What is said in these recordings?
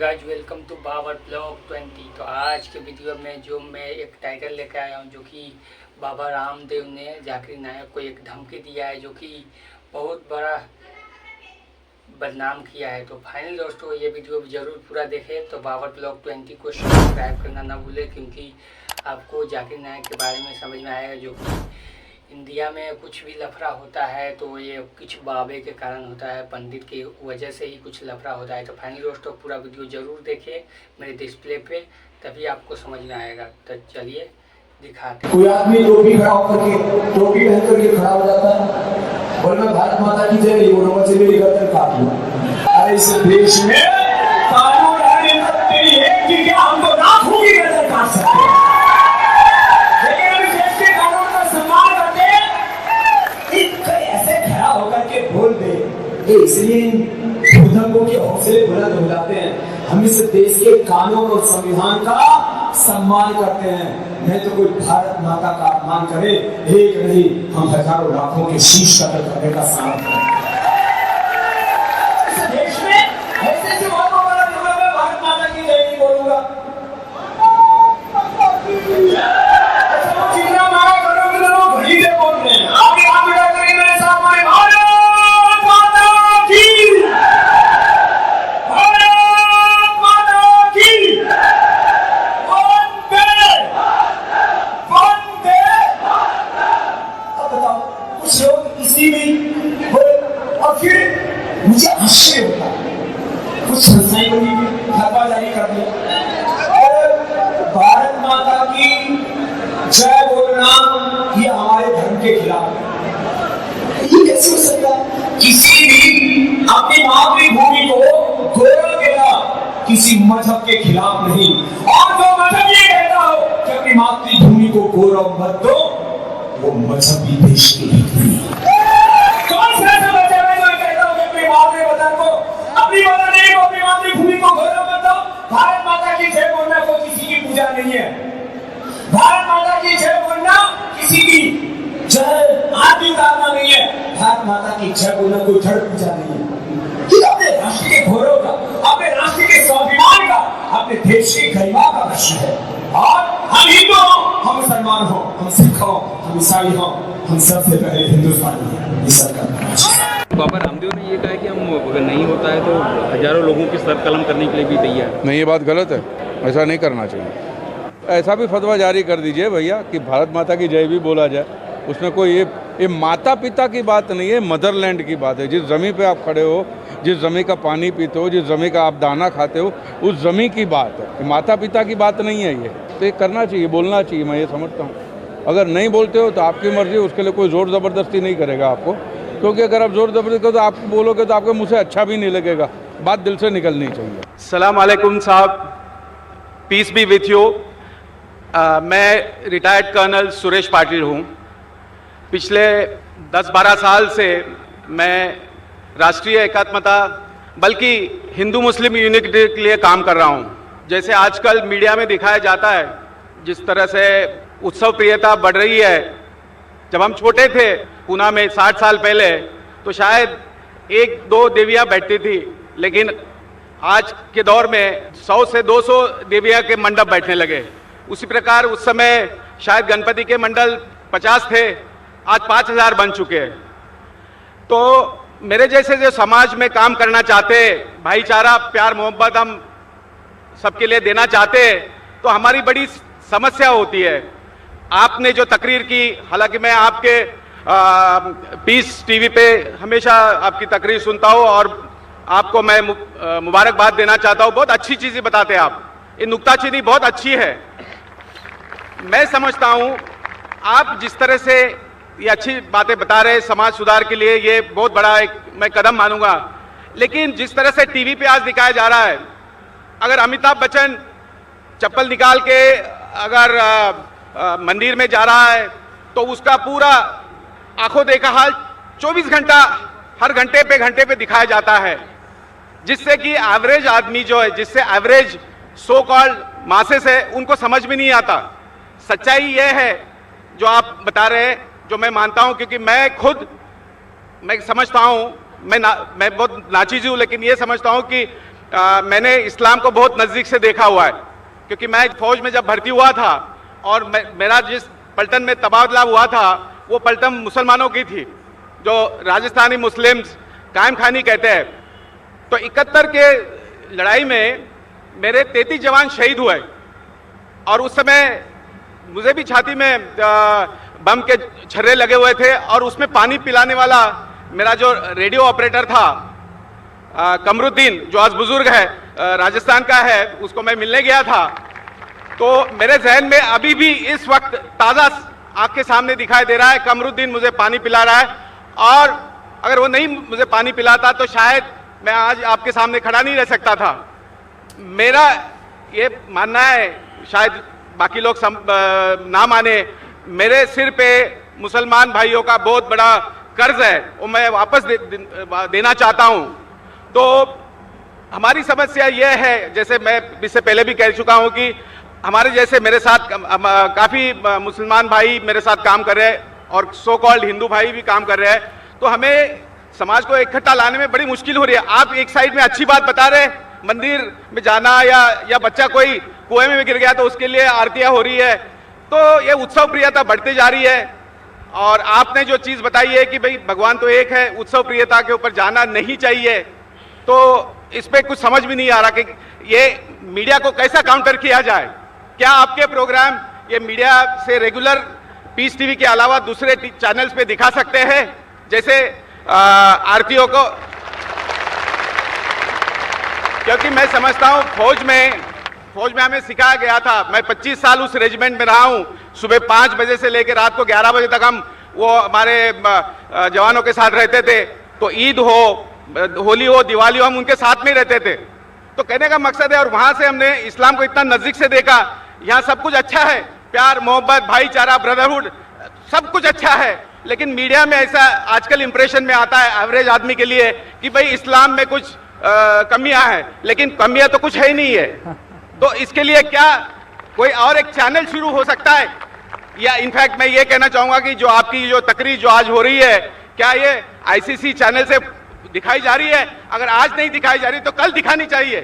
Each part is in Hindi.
Guys welcome to Babar blog 20। तो आज के वीडियो में जो मैं एक टाइटल लेकर आया हूँ, जो कि बाबा रामदेव ने जाकिर नायक को एक धमकी दिया है, जो कि बहुत बड़ा बदनाम किया है। तो फाइनल दोस्तों ये वीडियो ज़रूर पूरा देखें। तो बाबर ब्लॉग 20 को सब्सक्राइब करना ना भूलें, क्योंकि आपको जाकिर नायक के बारे में समझ में आएगा। जो कि इंडिया में कुछ भी लफड़ा होता है तो ये कुछ बाबे के कारण होता है, पंडित की वजह से ही कुछ लफड़ा होता है। तो फाइनली दोस्तों पूरा वीडियो ज़रूर देखें मेरे डिस्प्ले पे, तभी आपको समझ में आएगा। तो चलिए दिखाते हैं। कोई आदमी टोपी खड़ा होकर के टोपी पहन करके खड़ा हो जाता है और मैं भारत माता की जय नहीं बोलूंगा, चलिए मेरी गर्दन काट लूं। अरे इस देश में कानून है कि क्या हम तो लाखों की गर्दन काट सकते हैं, लेकिन हम देश के कानून का सम्मान करते ऐसे खड़ा होकर के बोल दे, इसलिए बुजुर्गों के हौसले बुलंद हो जाते हैं। हम इस देश के कानून और संविधान का सम्मान करते हैं, नहीं तो कोई भारत माता का अपमान करे। एक नहीं, हम हजारों लाखों के शीश कतल करने का सामर्थ्य है। इस देश में ऐसे से बहुत बड़ा जुर्म है, भारत माता की जय नहीं बोलूंगा। चिल्ला मारा करो कि लोग घड़ी से बोल रहे हैं। आपके हाथ उठा करिए मेरे सामने, भारत माता की, भारत माता की। कुछ लोग इसी में और फिर मुझे आश्चर्य होता है, कुछ संस्थाएं बनी खतवा जारी कर दी और भारत माता की जय बोलना ये हमारे धर्म के खिलाफ है। ये कैसे हो सकता है? किसी भी अपनी मातृभूमि को गौरव देना किसी मजहब के खिलाफ नहीं, और जो मजहब ये कहता हो कि अपनी मातृभूमि को गौरव मत दो, वो मजहबी देश के हित नहीं। कौन सा ऐसा मजहब है जो कहता हो कि अपनी मातृवतन को, अपनी वतन को, अपनी मातृभूमि को गौरव मत दो? भारत माता की जय बोलना को किसी की पूजा नहीं है। भारत माता की जय बोलना किसी की जय आदि उतारना नहीं है। भारत माता की जय बोलना कोई धड़ पूजा नहीं है। कि अपने राष्ट्र के गौरव का, अपने राष्ट्र के स्वाभिमान का, अपने देश की गरिमा का लक्ष्य है। और हम हिंदू हो, हम मुसलमान हो, हम सिख हो, हम ईसाई हो, हम सबसे पहले हिंदुस्तानी हैं। ये सरकार बाबा रामदेव ने ये कहा कि हम अगर नहीं होता है तो हजारों लोगों की सर कलम करने के लिए भी तैयार। नहीं, ये बात गलत है, ऐसा नहीं करना चाहिए। ऐसा भी फतवा जारी कर दीजिए भैया कि भारत माता की जय भी बोला जाए। उसमें कोई ये माता पिता की बात नहीं है, मदरलैंड की बात है। जिस ज़मीन पे आप खड़े हो, जिस ज़मीन का पानी पीते हो, जिस ज़मीन का आप दाना खाते हो, उस ज़मीन की बात है, माता पिता की बात नहीं है। ये तो ये करना चाहिए, बोलना चाहिए, मैं ये समझता हूँ। अगर नहीं बोलते हो तो आपकी मर्जी, उसके लिए कोई ज़ोर ज़बरदस्ती नहीं करेगा आपको, क्योंकि अगर आप ज़ोर ज़बरदस्ती करो तो आप बोलोगे तो आपके मुँह से अच्छा भी नहीं लगेगा। बात दिल से निकलनी चाहिए। सलाम अलैकुम साहब, पीस बी विथ यू। मैं रिटायर्ड कर्नल सुरेश पाटिल हूँ। पिछले 10-12 साल से मैं राष्ट्रीय एकात्मता, बल्कि हिंदू मुस्लिम यूनिटी के लिए काम कर रहा हूँ। जैसे आजकल मीडिया में दिखाया जाता है, जिस तरह से उत्सव प्रियता बढ़ रही है। जब हम छोटे थे पूना में 60 साल पहले, तो शायद 1-2 देवियाँ बैठती थी, लेकिन आज के दौर में 100 से 200 देवियाँ के मंडप बैठने लगे। उसी प्रकार उस समय शायद गणपति के मंडल 50 थे, आज 5000 बन चुके हैं। तो मेरे जैसे जो समाज में काम करना चाहते, भाईचारा, प्यार, मोहब्बत हम सबके लिए देना चाहते, तो हमारी बड़ी समस्या होती है। आपने जो तकरीर की, हालांकि मैं आपके पीस टीवी पे हमेशा आपकी तकरीर सुनता हूँ और आपको मैं मुबारकबाद देना चाहता हूँ। बहुत अच्छी चीज़ें बताते हैं आप, ये नुक्ताचीनी बहुत अच्छी है। मैं समझता हूँ आप जिस तरह से ये अच्छी बातें बता रहे हैं समाज सुधार के लिए, ये बहुत बड़ा एक मैं कदम मानूंगा। लेकिन जिस तरह से टीवी पे आज दिखाया जा रहा है, अगर अमिताभ बच्चन चप्पल निकाल के अगर मंदिर में जा रहा है, तो उसका पूरा आंखों देखा हाल 24 घंटा, हर घंटे पे दिखाया जाता है, जिससे कि एवरेज आदमी जो है, जिससे एवरेज सो कॉल्ड मासेस है, उनको समझ में नहीं आता। सच्चाई यह है जो आप बता रहे हैं, जो मैं मानता हूं, क्योंकि मैं समझता हूं, मैं बहुत नाचीज हूं, लेकिन ये समझता हूं कि मैंने इस्लाम को बहुत नज़दीक से देखा हुआ है, क्योंकि मैं फौज में जब भर्ती हुआ था और मेरा जिस पलटन में तबादला हुआ था वो पलटन मुसलमानों की थी, जो राजस्थानी मुस्लिम्स कायम खानी कहते हैं। तो 71 के लड़ाई में मेरे 33 जवान शहीद हुए और उस समय मुझे भी छाती में बम के छर्रे लगे हुए थे और उसमें पानी पिलाने वाला मेरा जो रेडियो ऑपरेटर था कमरुद्दीन, जो आज बुजुर्ग है, राजस्थान का है, उसको मैं मिलने गया था। तो मेरे जहन में अभी भी इस वक्त ताज़ा आँख के सामने दिखाई दे रहा है, कमरुद्दीन मुझे पानी पिला रहा है, और अगर वो नहीं मुझे पानी पिलाता तो शायद मैं आज आपके सामने खड़ा नहीं रह सकता था। मेरा ये मानना है, शायद बाकी लोग ना माने, मेरे सिर पे मुसलमान भाइयों का बहुत बड़ा कर्ज है, वो मैं वापस देना चाहता हूँ। तो हमारी समस्या ये है, जैसे मैं इससे पहले भी कह चुका हूँ कि हमारे जैसे मेरे साथ काफ़ी मुसलमान भाई मेरे साथ काम कर रहे हैं और सो कॉल्ड हिंदू भाई भी काम कर रहे हैं, तो हमें समाज को इकट्ठा लाने में बड़ी मुश्किल हो रही है। आप एक साइड में अच्छी बात बता रहे, मंदिर में जाना या बच्चा कोई कुएं में गिर गया तो उसके लिए आरतियाँ हो रही है, तो ये उत्सव प्रियता बढ़ती जा रही है। और आपने जो चीज़ बताई है कि भाई भगवान तो एक है, उत्सव प्रियता के ऊपर जाना नहीं चाहिए, तो इस पे कुछ समझ भी नहीं आ रहा कि ये मीडिया को कैसा काउंटर किया जाए। क्या आपके प्रोग्राम ये मीडिया से रेगुलर पीस टीवी के अलावा दूसरे चैनल्स पे दिखा सकते हैं, जैसे आरतीयों को? क्योंकि मैं समझता हूँ फौज में हमें सिखाया गया था, मैं 25 साल उस रेजिमेंट में रहा हूँ, सुबह 5 बजे से लेकर रात को 11 बजे तक हम वो हमारे जवानों के साथ रहते थे। तो ईद हो, होली हो, दिवाली हो, हम उनके साथ में ही रहते थे। तो कहने का मकसद है, और वहां से हमने इस्लाम को इतना नजदीक से देखा, यहाँ सब कुछ अच्छा है, प्यार मोहब्बत भाईचारा ब्रदरहुड सब कुछ अच्छा है, लेकिन मीडिया में ऐसा आजकल इंप्रेशन में आता है एवरेज आदमी के लिए कि भाई इस्लाम में कुछ कमियां हैं, लेकिन कमियां तो कुछ है ही नहीं है। तो इसके लिए क्या कोई और एक चैनल शुरू हो सकता है? या इनफैक्ट मैं ये कहना चाहूंगा कि जो आपकी जो तकरीर जो आज हो रही है, क्या ये आईसीसी चैनल से दिखाई जा रही है? अगर आज नहीं दिखाई जा रही तो कल दिखानी चाहिए।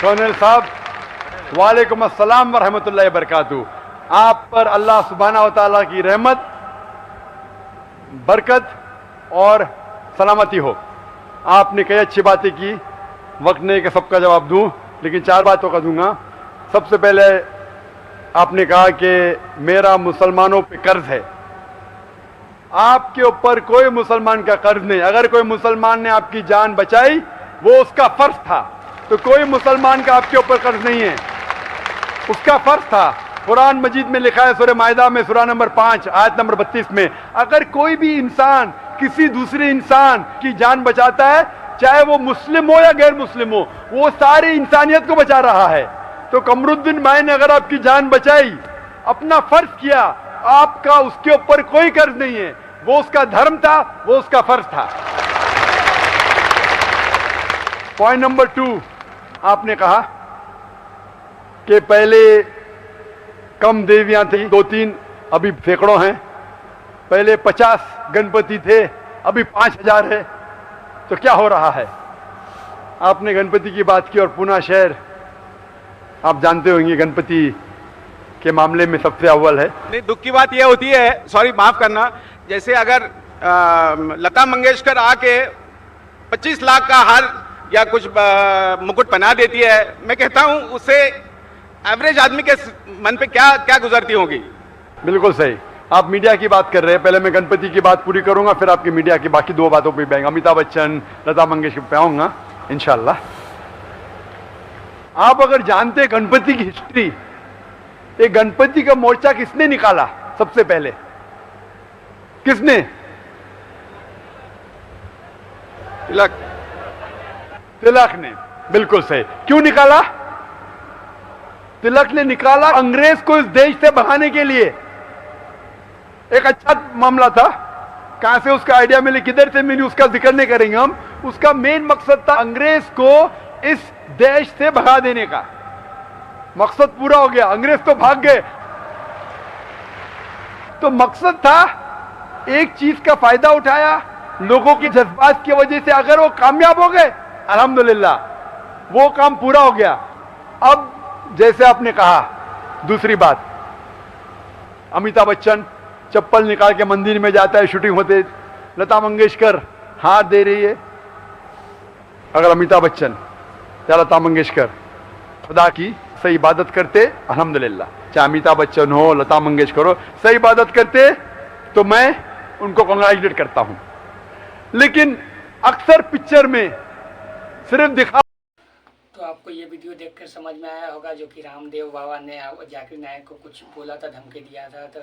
कर्नल साहब, वालेकुम अस्सलाम व रहमतुल्लाहि व बरकातहू। आप पर अल्लाह सुब्हानहू व तआला की रहमत, बरकत और सलामती हो। आपने कई अच्छी बातें की, वक्त नहीं कि सबका जवाब दूं, लेकिन 4 बातों का दूंगा। सबसे पहले आपने कहा कि मेरा मुसलमानों पे कर्ज है। आपके ऊपर कोई मुसलमान का कर्ज नहीं। अगर कोई मुसलमान ने आपकी जान बचाई वो उसका फर्ज था, तो कोई मुसलमान का आपके ऊपर कर्ज नहीं है, उसका फर्ज था। कुरान मजीद में लिखा है, सूरह माइदा में सूरह नंबर 5 आयत नंबर 32 में, अगर कोई भी इंसान किसी दूसरे इंसान की जान बचाता है, चाहे वो मुस्लिम हो या गैर मुस्लिम हो, वो सारी इंसानियत को बचा रहा है। तो कमरुद्दीन भाई ने अगर आपकी जान बचाई, अपना फर्ज किया, आपका उसके ऊपर कोई कर्ज नहीं है, वो उसका धर्म था, वो उसका फर्ज था। पॉइंट नंबर 2, आपने कहा कि पहले कम देवियां थी, 2-3, अभी सैकड़ों हैं। पहले 50 गणपति थे, अभी 5000 है। तो क्या हो रहा है? आपने गणपति की बात की, और पुणे शहर आप जानते होंगे गणपति के मामले में सबसे अव्वल है। नहीं, दुख की बात यह होती है, सॉरी माफ करना, जैसे अगर लता मंगेशकर आके 25 लाख का हार या कुछ मुकुट बना देती है, मैं कहता हूं उससे एवरेज आदमी के मन पे क्या क्या गुजरती होगी। बिल्कुल सही। आप मीडिया की बात कर रहे हैं, पहले मैं गणपति की बात पूरी करूंगा, फिर आपकी मीडिया की बाकी 2 बातों पे आऊंगा, अमिताभ बच्चन, लता मंगेशकर पे आऊंगा इंशाल्लाह। आप अगर जानते हैं गणपति की हिस्ट्री, ये गणपति का मोर्चा किसने निकाला? सबसे पहले किसने? तिलक ने। बिल्कुल सही। क्यों निकाला? तिलक ने निकाला अंग्रेज को इस देश से भगाने के लिए। एक अच्छा मामला था, कहां से उसका आइडिया मिली, किधर से मिली, उसका जिक्र नहीं करेंगे हम। उसका मेन मकसद था अंग्रेज को इस देश से भगा देने का। मकसद पूरा हो गया, अंग्रेज तो भाग गए। तो मकसद था, एक चीज का फायदा उठाया, लोगों के जज्बात की वजह से अगर वो कामयाब हो गए, अल्हम्दुलिल्लाह वो काम पूरा हो गया। अब जैसे आपने कहा, दूसरी बात, अमिताभ बच्चन चप्पल निकाल के मंदिर में जाता है शूटिंग होते, लता मंगेशकर हाथ दे रही है। अगर अमिताभ बच्चन या लता मंगेशकर खुदा की सही इबादत करते, अल्हम्दुलिल्लाह, चाहे अमिताभ बच्चन हो, लता मंगेशकर हो, सही इबादत करते तो मैं उनको कांग्रेचुलेट करता हूं। लेकिन अक्सर पिक्चर में सिर्फ दिखा। तो आपको ये वीडियो देखकर समझ में आया होगा जो कि रामदेव बाबा ने जाकिर नायक को कुछ बोला था, धमकी दिया था, तो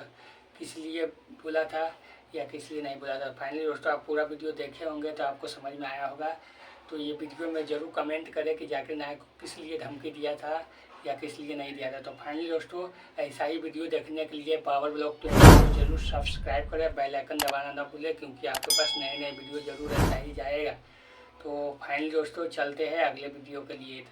किस लिए बोला था या किस लिए नहीं बोला था। फाइनली दोस्तों आप पूरा वीडियो देखे होंगे तो आपको समझ में आया होगा। तो ये वीडियो में ज़रूर कमेंट करें कि जाकिर नायक को किस लिए धमकी दिया था या किस लिए नहीं दिया था। तो फाइनली दोस्तों ऐसा ही वीडियो देखने के लिए पावर ब्लॉग को जरूर सब्सक्राइब करें, बेल आइकन दबाना ना भूलें, क्योंकि आपके पास नए नए वीडियो जरूर ऐसा ही जाएगा। तो फाइनली दोस्तों चलते हैं अगले वीडियो के लिए।